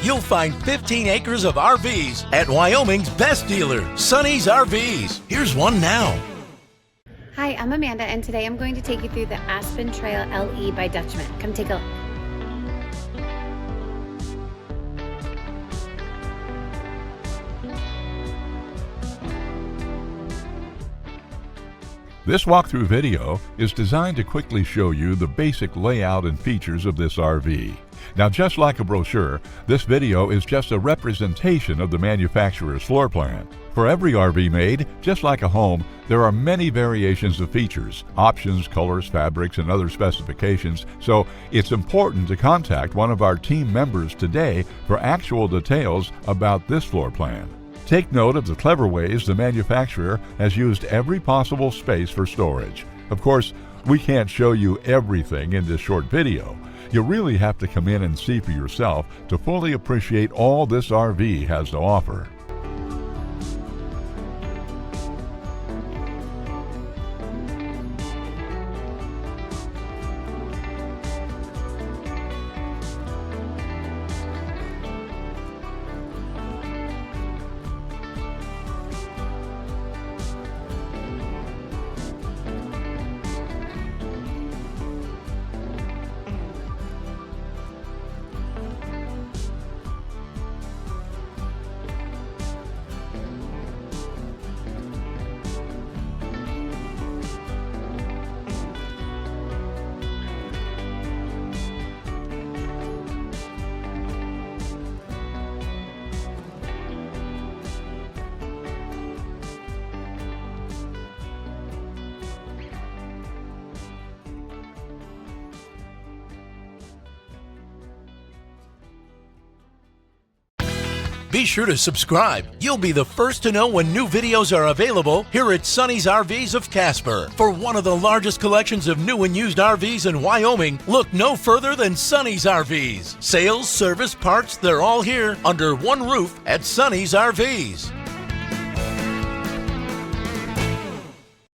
you'll find 15 acres of RVs at Wyoming's best dealer, Sonny's RVs. Here's one now. Hi, I'm Amanda, and today I'm going to take you through the Aspen Trail LE by Dutchmen. Come take a look. This walkthrough video is designed to quickly show you the basic layout and features of this RV. Now, just like a brochure, this video is just a representation of the manufacturer's floor plan. For every RV made, just like a home, there are many variations of features, options, colors, fabrics, and other specifications, so it's important to contact one of our team members today for actual details about this floor plan. Take note of the clever ways the manufacturer has used every possible space for storage. Of course, we can't show you everything in this short video. You really have to come in and see for yourself to fully appreciate all this RV has to offer. Be sure to subscribe. You'll be the first to know when new videos are available here at Sonny's RVs of Casper. For one of the largest collections of new and used RVs in Wyoming, look no further than Sonny's RVs. Sales, service, parts, they're all here under one roof at Sonny's RVs.